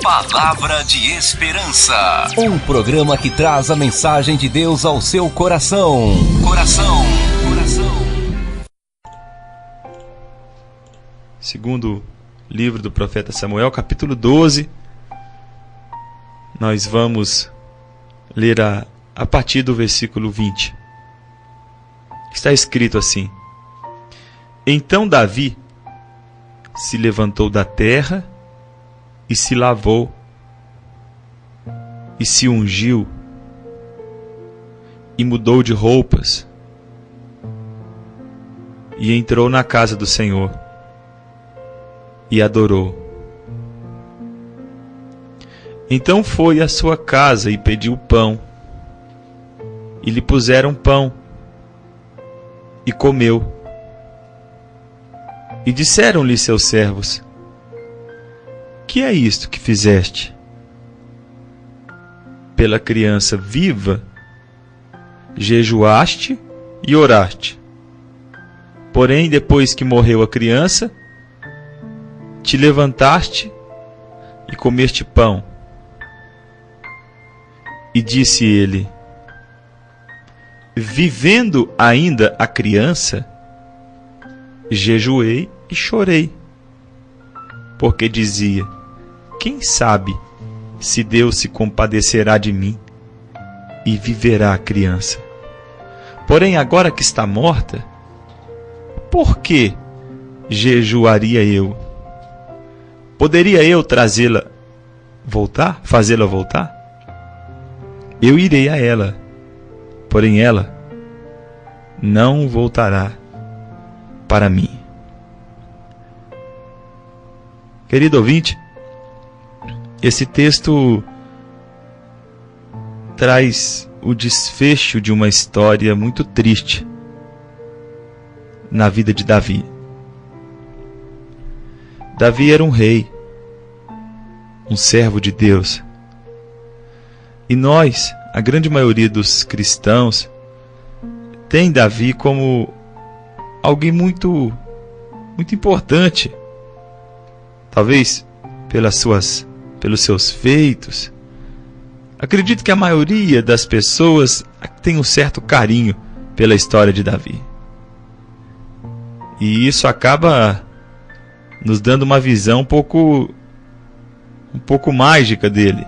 Palavra de Esperança. Um programa que traz a mensagem de Deus ao seu coração. Segundo livro do profeta Samuel, capítulo 12. Nós vamos ler a partir do versículo 20. Está escrito assim: Então Davi se levantou da terra e se lavou e se ungiu e mudou de roupas e entrou na casa do Senhor e adorou. Então foi à sua casa e pediu pão, e lhe puseram pão e comeu. E disseram-lhe seus servos: Que é isto que fizeste? Pela criança viva, jejuaste e oraste. Porém, depois que morreu a criança, te levantaste e comeste pão. E disse ele: Vivendo ainda a criança, jejuei e chorei, porque dizia: Quem sabe se Deus se compadecerá de mim e viverá a criança? Porém, agora que está morta, por que jejuaria eu? Poderia eu trazê-la voltar, fazê-la voltar? Eu irei a ela, porém ela não voltará para mim. Querido ouvinte, esse texto traz o desfecho de uma história muito triste na vida de Davi. Davi era um rei, um servo de Deus. E nós, a grande maioria dos cristãos, tem Davi como alguém muito importante. Talvez pelos seus feitos. Acredito que a maioria das pessoas tem um certo carinho pela história de Davi. E isso acaba nos dando uma visão um pouco mágica dele.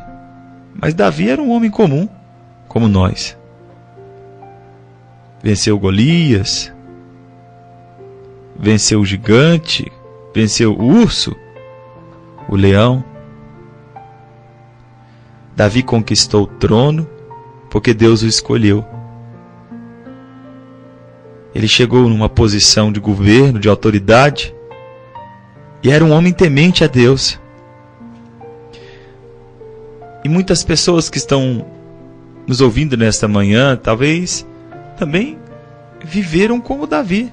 Mas Davi era um homem comum, como nós. Venceu Golias, venceu o gigante, venceu o urso, o leão. Davi conquistou o trono porque Deus o escolheu. Ele chegou numa posição de governo, de autoridade, e era um homem temente a Deus. E muitas pessoas que estão nos ouvindo nesta manhã, talvez também viveram como Davi.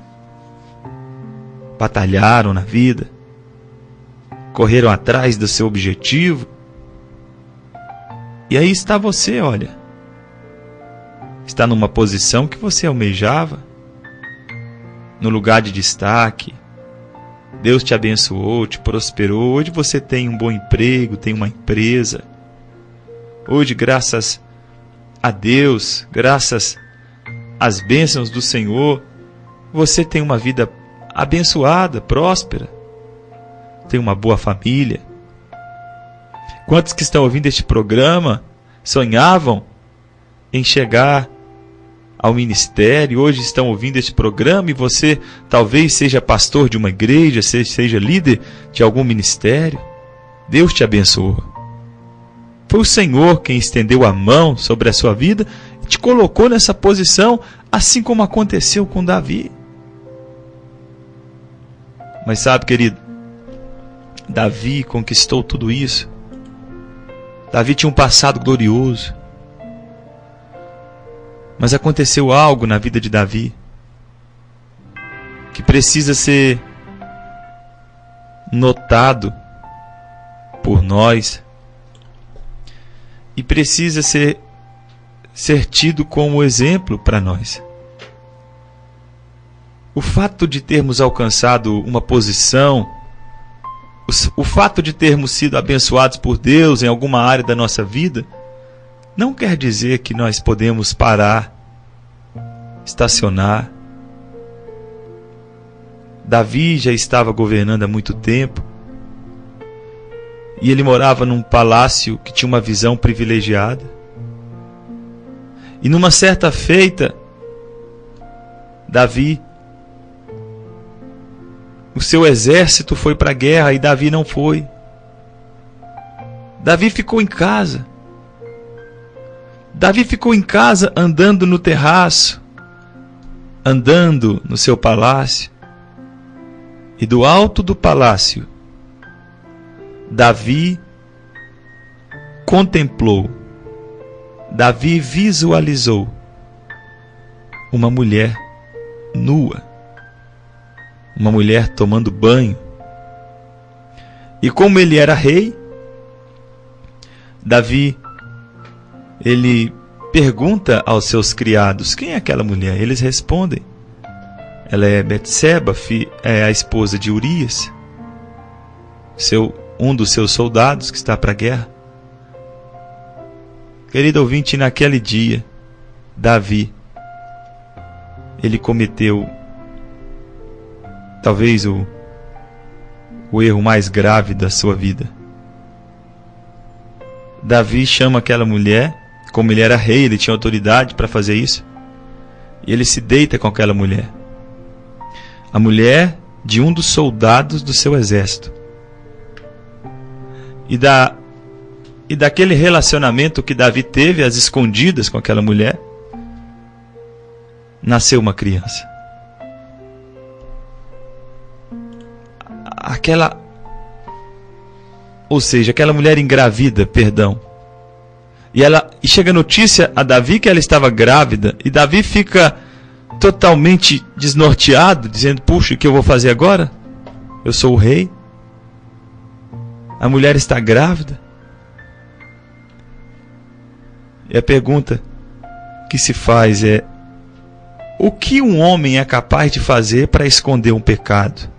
Batalharam na vida, correram atrás do seu objetivo. E aí está você, olha. Está numa posição que você almejava, no lugar de destaque. Deus te abençoou, te prosperou. Hoje você tem um bom emprego, tem uma empresa. Hoje, graças a Deus, graças às bênçãos do Senhor, você tem uma vida abençoada, próspera. Tem uma boa família. Quantos que estão ouvindo este programa sonhavam em chegar ao ministério, hoje estão ouvindo este programa e você talvez seja pastor de uma igreja, seja líder de algum ministério? Deus te abençoou. Foi o Senhor quem estendeu a mão sobre a sua vida e te colocou nessa posição, assim como aconteceu com Davi. Mas sabe, querido, Davi conquistou tudo isso. Davi tinha um passado glorioso. Mas aconteceu algo na vida de Davi que precisa ser notado por nós e precisa ser tido como exemplo para nós. O fato de termos alcançado uma posição, o fato de termos sido abençoados por Deus em alguma área da nossa vida não quer dizer que nós podemos parar, estacionar. Davi já estava governando há muito tempo e ele morava num palácio que tinha uma visão privilegiada. E numa certa feita, Davi, o seu exército foi para a guerra e Davi não foi. Davi ficou em casa. Davi ficou em casa andando no terraço, andando no seu palácio. E do alto do palácio, Davi contemplou, Davi visualizou uma mulher nua, uma mulher tomando banho. E como ele era rei, Davi, ele pergunta aos seus criados: quem é aquela mulher? Eles respondem: ela é Betseba, é a esposa de Urias, um dos seus soldados que está para a guerra. Querido ouvinte, naquele dia, Davi, ele cometeu talvez o erro mais grave da sua vida. Davi chama aquela mulher, como ele era rei, ele tinha autoridade para fazer isso, e ele se deita com aquela mulher. A mulher de um dos soldados do seu exército. E daquele relacionamento que Davi teve às escondidas com aquela mulher, nasceu uma criança. Aquela mulher engravida, e chega a notícia a Davi que ela estava grávida, e Davi fica totalmente desnorteado, dizendo: puxa, o que eu vou fazer agora? Eu sou o rei, a mulher está grávida. E a pergunta que se faz é: o que um homem é capaz de fazer para esconder um pecado?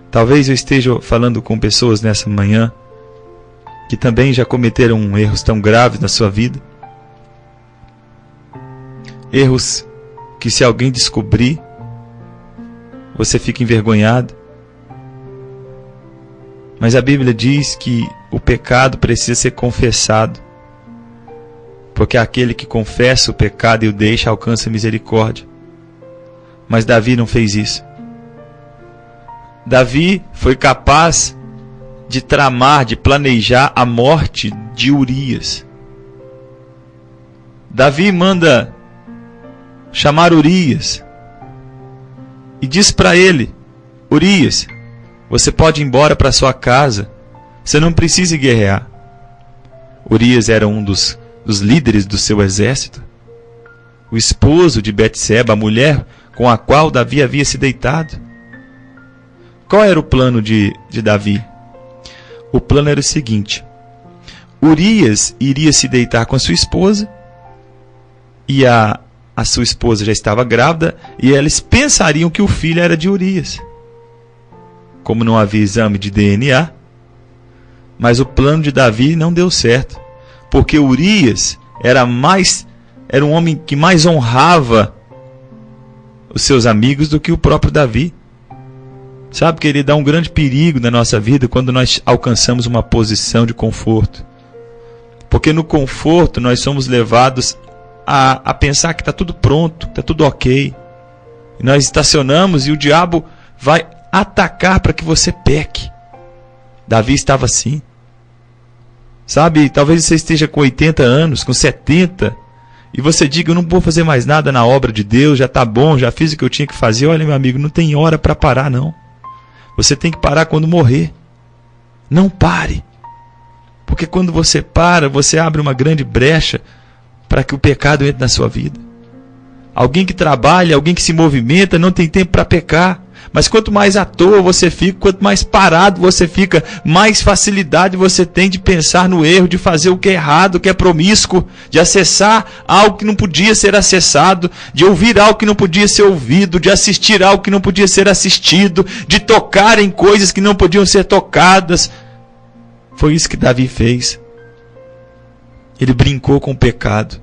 Talvez eu esteja falando com pessoas nessa manhã que também já cometeram erros tão graves na sua vida. Erros que, se alguém descobrir, você fica envergonhado. Mas a Bíblia diz que o pecado precisa ser confessado, porque aquele que confessa o pecado e o deixa alcança misericórdia. Mas Davi não fez isso. Davi foi capaz de tramar, de planejar a morte de Urias. Davi manda chamar Urias e diz para ele: Urias, você pode ir embora para sua casa, você não precisa guerrear. Urias era um dos líderes do seu exército, o esposo de Betseba, a mulher com a qual Davi havia se deitado. Qual era o plano de Davi? O plano era o seguinte: Urias iria se deitar com a sua esposa, e a sua esposa já estava grávida, e eles pensariam que o filho era de Urias. Como não havia exame de DNA, mas o plano de Davi não deu certo, porque Urias era um homem que mais honrava os seus amigos do que o próprio Davi. Sabe, querido, há um grande perigo na nossa vida quando nós alcançamos uma posição de conforto. Porque no conforto nós somos levados a pensar que está tudo pronto, está tudo ok. E nós estacionamos e o diabo vai atacar para que você peque. Davi estava assim. Sabe, talvez você esteja com 80 anos, com 70, e você diga: eu não vou fazer mais nada na obra de Deus, já está bom, já fiz o que eu tinha que fazer. Olha, meu amigo, não tem hora para parar, não. Você tem que parar quando morrer. Não pare. Porque quando você para, você abre uma grande brecha para que o pecado entre na sua vida. Alguém que trabalha, alguém que se movimenta, não tem tempo para pecar. Mas quanto mais à toa você fica, quanto mais parado você fica, mais facilidade você tem de pensar no erro, de fazer o que é errado, o que é promíscuo, de acessar algo que não podia ser acessado, de ouvir algo que não podia ser ouvido, de assistir algo que não podia ser assistido, de tocar em coisas que não podiam ser tocadas. Foi isso que Davi fez. Ele brincou com o pecado.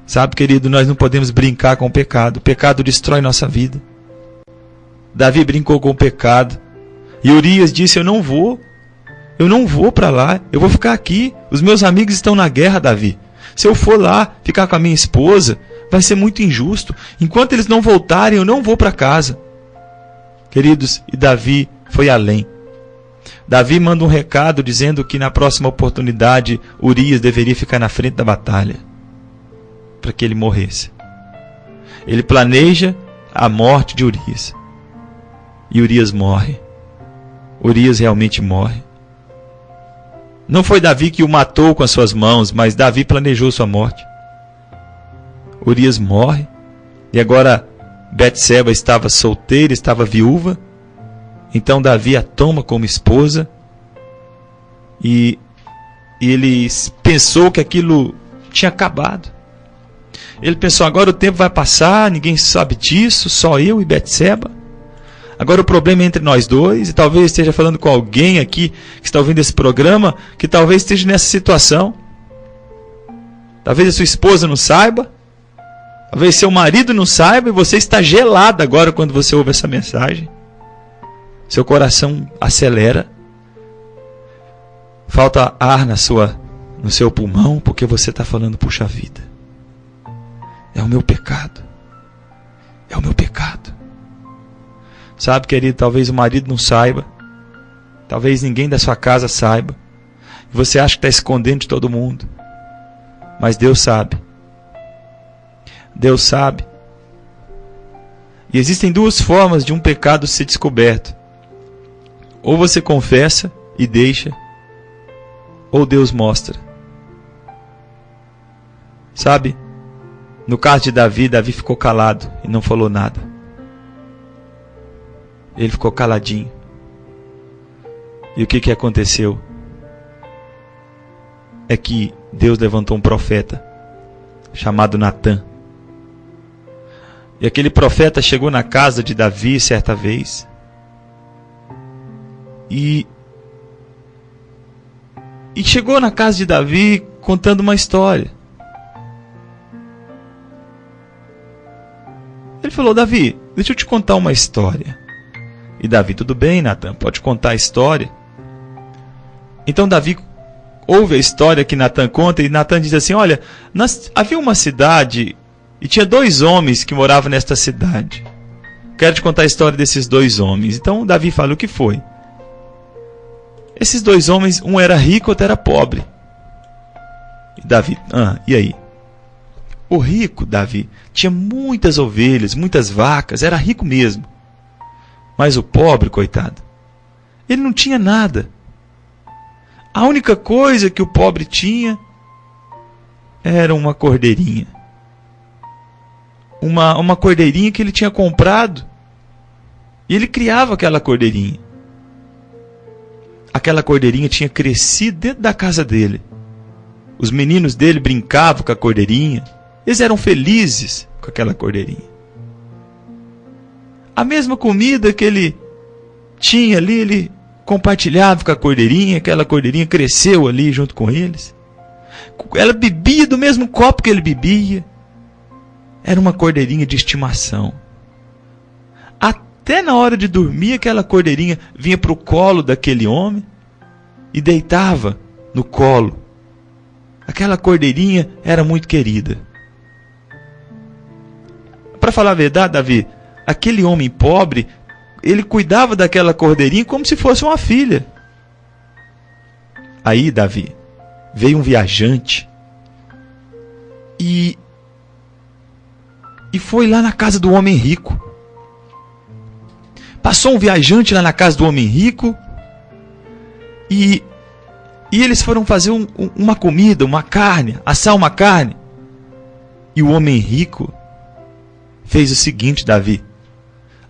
Sabe, querido, nós não podemos brincar com o pecado. O pecado destrói nossa vida. Davi brincou com o pecado. E Urias disse, eu não vou para lá, eu vou ficar aqui. Os meus amigos estão na guerra, Davi. Se eu for lá ficar com a minha esposa, vai ser muito injusto. Enquanto eles não voltarem, eu não vou para casa. Queridos, e Davi foi além. Davi manda um recado dizendo que na próxima oportunidade Urias deveria ficar na frente da batalha, para que ele morresse. Ele planeja a morte de Urias. E Urias morre. Urias realmente morre. Não foi Davi que o matou com as suas mãos, mas Davi planejou sua morte. Urias morre. E agora Betseba estava solteira, estava viúva. Então Davi a toma como esposa. E ele pensou que aquilo tinha acabado. Ele pensou, agora o tempo vai passar, ninguém sabe disso, só eu e Betseba. Agora o problema é entre nós dois, e talvez esteja falando com alguém aqui que está ouvindo esse programa, que talvez esteja nessa situação. Talvez a sua esposa não saiba, talvez seu marido não saiba, e você está gelado agora quando você ouve essa mensagem. Seu coração acelera, falta ar no seu pulmão, porque você está falando, puxa vida, é o meu pecado, é o meu pecado. Sabe, querido, talvez o marido não saiba, talvez ninguém da sua casa saiba, você acha que está escondendo de todo mundo, mas Deus sabe. Deus sabe. E existem duas formas de um pecado ser descoberto. Ou você confessa e deixa, ou Deus mostra. Sabe, no caso de Davi, Davi ficou calado e não falou nada. Ele ficou caladinho. E o que aconteceu? É que Deus levantou um profeta chamado Natã. E aquele profeta chegou na casa de Davi certa vez. E chegou na casa de Davi contando uma história. Ele falou, Davi, deixa eu te contar uma história. E Davi, tudo bem, Natã, pode contar a história. Então Davi ouve a história que Natã conta, e Natã diz assim, olha, havia uma cidade, e tinha 2 homens que moravam nesta cidade. Quero te contar a história desses 2 homens. Então Davi fala, o que foi? Esses 2 homens, um era rico, outro era pobre. E Davi, e aí? O rico, Davi, tinha muitas ovelhas, muitas vacas, era rico mesmo. Mas o pobre, coitado, ele não tinha nada. A única coisa que o pobre tinha era uma cordeirinha. Uma cordeirinha que ele tinha comprado. E ele criava aquela cordeirinha. Aquela cordeirinha tinha crescido dentro da casa dele. Os meninos dele brincavam com a cordeirinha. Eles eram felizes com aquela cordeirinha. A mesma comida que ele tinha ali, ele compartilhava com a cordeirinha. Aquela cordeirinha cresceu ali junto com eles. Ela bebia do mesmo copo que ele bebia. Era uma cordeirinha de estimação. Até na hora de dormir, aquela cordeirinha vinha para o colo daquele homem e deitava no colo. Aquela cordeirinha era muito querida. Para falar a verdade, Davi, aquele homem pobre, ele cuidava daquela cordeirinha como se fosse uma filha. Aí, Davi, veio um viajante e foi lá na casa do homem rico. Passou um viajante lá na casa do homem rico e eles foram fazer uma comida, uma carne, assar uma carne. E o homem rico fez o seguinte, Davi.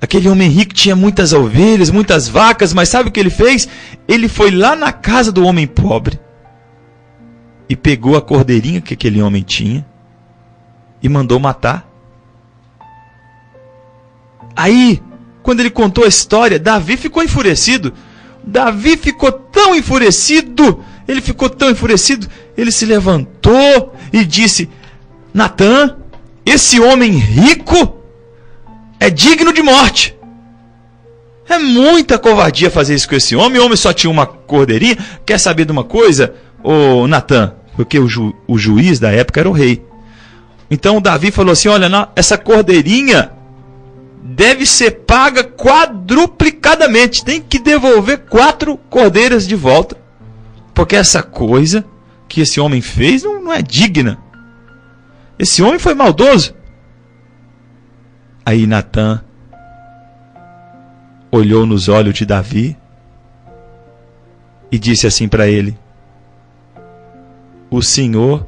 Aquele homem rico tinha muitas ovelhas, muitas vacas, mas sabe o que ele fez? Ele foi lá na casa do homem pobre e pegou a cordeirinha que aquele homem tinha e mandou matar. Aí, quando ele contou a história, Davi ficou enfurecido. Davi ficou tão enfurecido, ele se levantou e disse: Natã, esse homem rico é digno de morte. É muita covardia fazer isso com esse homem. O homem só tinha uma cordeirinha. Quer saber de uma coisa, ô Natã? Porque o juiz da época era o rei. Então Davi falou assim: olha, essa cordeirinha deve ser paga quadruplicadamente. Tem que devolver 4 cordeiras de volta. Porque essa coisa que esse homem fez não é digna. Esse homem foi maldoso. Aí Natã olhou nos olhos de Davi e disse assim para ele: o Senhor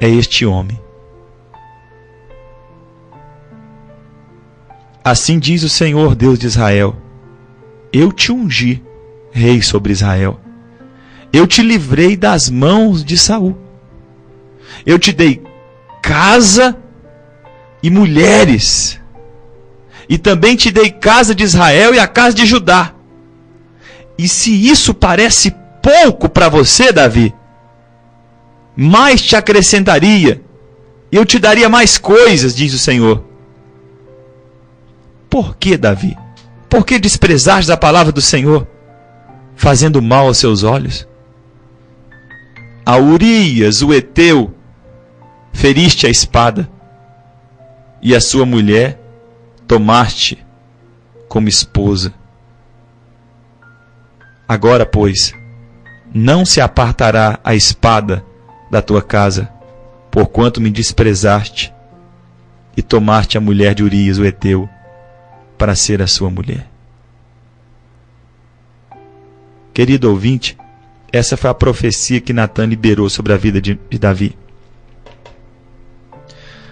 é este homem. Assim diz o Senhor, Deus de Israel: eu te ungi rei sobre Israel. Eu te livrei das mãos de Saul. Eu te dei casa e mulheres. E também te dei casa de Israel e a casa de Judá. E se isso parece pouco para você, Davi, mais te acrescentaria. Eu te daria mais coisas, diz o Senhor. Por que, Davi? Por que desprezaste a palavra do Senhor, fazendo mal aos seus olhos? A Urias, o heteu, feriste a espada, e a sua mulher tomaste como esposa. Agora, pois, não se apartará a espada da tua casa, porquanto me desprezaste e tomaste a mulher de Urias, o heteu, para ser a sua mulher. Querido ouvinte, essa foi a profecia que Natã liberou sobre a vida de Davi.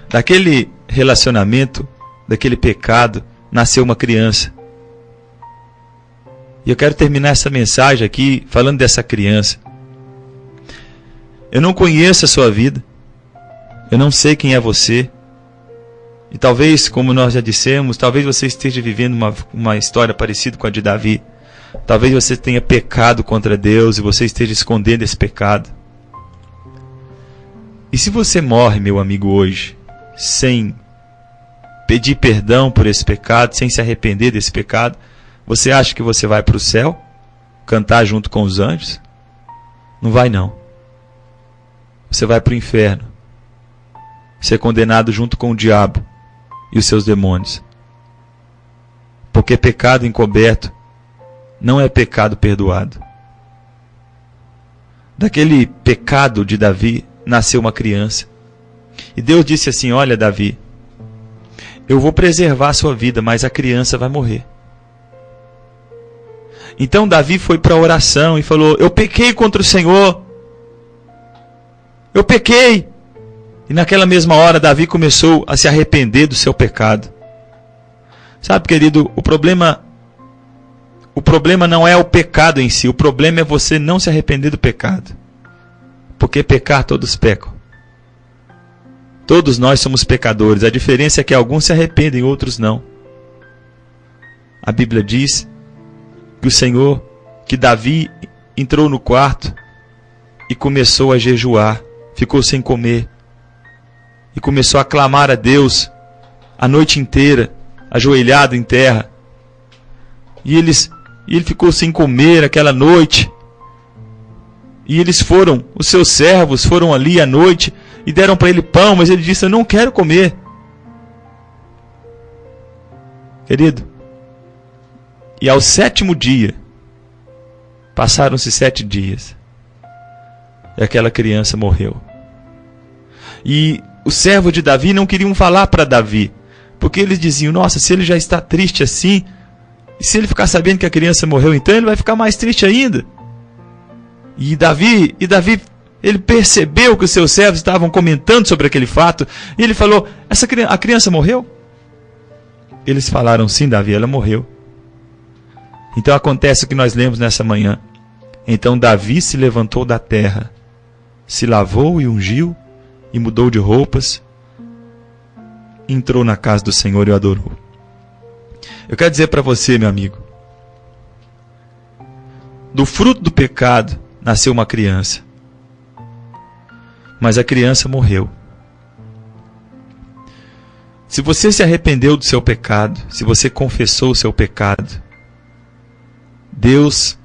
Daquele relacionamento, daquele pecado, nasceu uma criança. E eu quero terminar essa mensagem aqui falando dessa criança. Eu não conheço a sua vida. Eu não sei quem é você. E talvez, como nós já dissemos, talvez você esteja vivendo uma história parecida com a de Davi. Talvez você tenha pecado contra Deus e você esteja escondendo esse pecado. E se você morre, meu amigo, hoje, sem pedir perdão por esse pecado, sem se arrepender desse pecado, você acha que você vai para o céu? Cantar junto com os anjos? Não vai, não. Você vai para o inferno, ser condenado junto com o diabo e os seus demônios. Porque pecado encoberto não é pecado perdoado. Daquele pecado de Davi nasceu uma criança. E Deus disse assim: olha, Davi, eu vou preservar a sua vida, mas a criança vai morrer. Então Davi foi para a oração e falou: eu pequei contra o Senhor. Eu pequei. E naquela mesma hora Davi começou a se arrepender do seu pecado. Sabe, querido, o problema não é o pecado em si. O problema é você não se arrepender do pecado. Porque pecar todos pecam. Todos nós somos pecadores. A diferença é que alguns se arrependem, outros não. A Bíblia diz que Davi entrou no quarto e começou a jejuar. Ficou sem comer. E começou a clamar a Deus a noite inteira, ajoelhado em terra. E ele ficou sem comer aquela noite. E os seus servos foram ali à noite e deram para ele pão, mas ele disse: eu não quero comer. Querido, e ao 7º dia, passaram-se 7 dias, e aquela criança morreu. E os servos de Davi não queriam falar para Davi, porque eles diziam: nossa, se ele já está triste assim, e se ele ficar sabendo que a criança morreu, então ele vai ficar mais triste ainda. E Davi, ele percebeu que os seus servos estavam comentando sobre aquele fato, e ele falou: a criança morreu? Eles falaram: sim, Davi, ela morreu. Então acontece o que nós lemos nessa manhã. Então Davi se levantou da terra, se lavou e ungiu, e mudou de roupas, entrou na casa do Senhor e o adorou. Eu quero dizer para você, meu amigo, do fruto do pecado nasceu uma criança, mas a criança morreu. Se você se arrependeu do seu pecado, se você confessou o seu pecado, Deus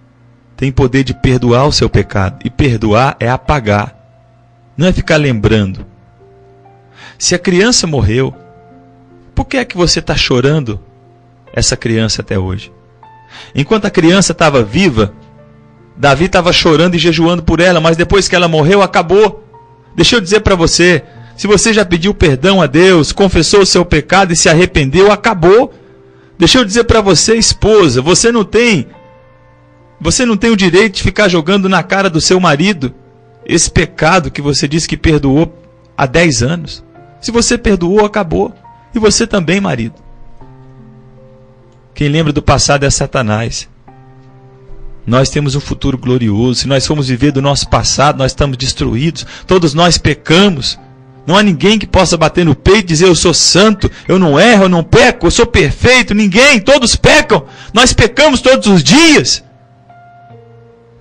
tem poder de perdoar o seu pecado. E perdoar é apagar, não é ficar lembrando. Se a criança morreu, por que é que você está chorando essa criança até hoje? Enquanto a criança estava viva, Davi estava chorando e jejuando por ela, mas depois que ela morreu, acabou. Deixa eu dizer para você, se você já pediu perdão a Deus, confessou o seu pecado e se arrependeu, acabou. Deixa eu dizer para você, esposa, você não tem o direito de ficar jogando na cara do seu marido esse pecado que você disse que perdoou há 10 anos. Se você perdoou, acabou. E você também, marido. Quem lembra do passado é Satanás. Nós temos um futuro glorioso. Se nós formos viver do nosso passado, nós estamos destruídos. Todos nós pecamos. Não há ninguém que possa bater no peito e dizer: eu sou santo, eu não erro, eu não peco, eu sou perfeito. Ninguém, todos pecam. Nós pecamos todos os dias.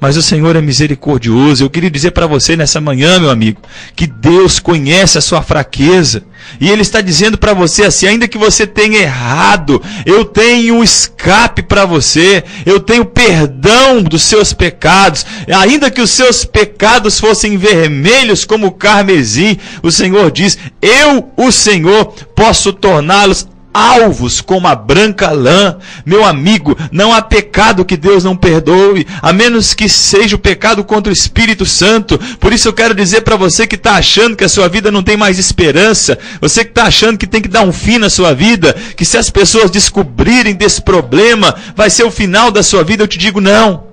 Mas o Senhor é misericordioso. Eu queria dizer para você nessa manhã, meu amigo, que Deus conhece a sua fraqueza. E Ele está dizendo para você assim: ainda que você tenha errado, eu tenho um escape para você. Eu tenho perdão dos seus pecados. Ainda que os seus pecados fossem vermelhos como o carmesim, o Senhor diz: eu, o Senhor, posso torná-los alvos como a branca lã. Meu amigo, não há pecado que Deus não perdoe, a menos que seja o pecado contra o Espírito Santo. Por isso eu quero dizer para você que está achando que a sua vida não tem mais esperança, você que está achando que tem que dar um fim na sua vida, que se as pessoas descobrirem desse problema, vai ser o final da sua vida, eu te digo: não,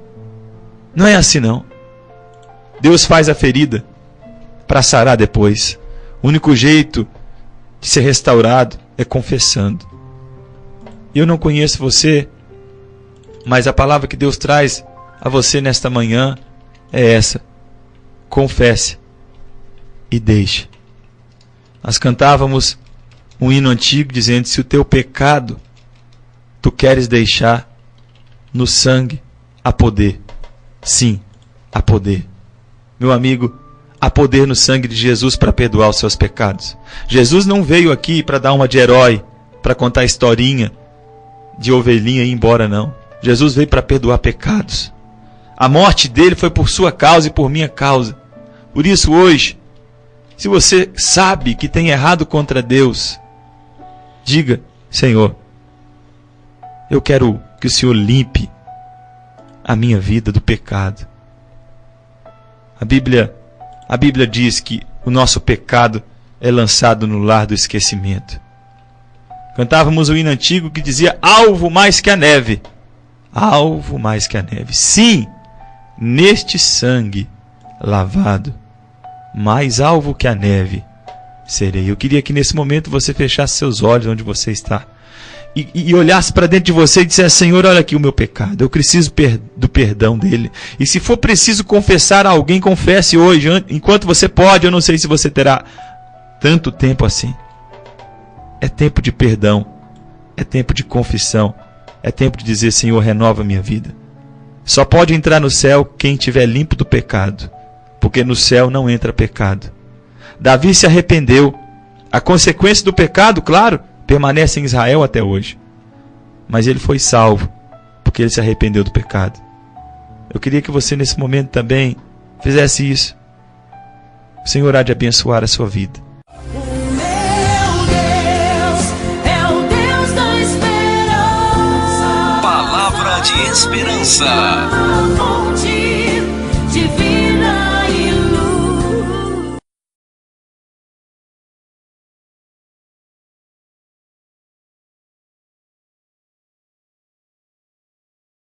não é assim não. Deus faz a ferida para sarar depois. O único jeito de ser restaurado é confessando. Eu não conheço você, mas a palavra que Deus traz a você nesta manhã é essa: confesse e deixe. Nós cantávamos um hino antigo dizendo: se o teu pecado tu queres deixar, no sangue há poder. Sim, há poder. Meu amigo, há poder no sangue de Jesus para perdoar os seus pecados. Jesus não veio aqui para dar uma de herói, para contar historinha de ovelhinha e ir embora, não. Jesus veio para perdoar pecados. A morte dele foi por sua causa e por minha causa. Por isso hoje, se você sabe que tem errado contra Deus, diga: Senhor, eu quero que o Senhor limpe a minha vida do pecado. A Bíblia diz que o nosso pecado é lançado no lar do esquecimento. Cantávamos um hino antigo que dizia: alvo mais que a neve. Alvo mais que a neve. Sim, neste sangue lavado, mais alvo que a neve serei. Eu queria que nesse momento você fechasse seus olhos onde você está e olhasse para dentro de você e dissesse: Senhor, olha aqui o meu pecado, eu preciso do perdão dele. E se for preciso confessar a alguém, confesse hoje, enquanto você pode. Eu não sei se você terá tanto tempo assim. É tempo de perdão, é tempo de confissão, é tempo de dizer: Senhor, renova a minha vida. Só pode entrar no céu quem estiver limpo do pecado, porque no céu não entra pecado. Davi se arrependeu. A consequência do pecado, claro, permanece em Israel até hoje. Mas ele foi salvo, porque ele se arrependeu do pecado. Eu queria que você nesse momento também fizesse isso. O Senhor há de abençoar a sua vida. O meu Deus é o Deus da esperança. Palavra de esperança. A fonte de vida.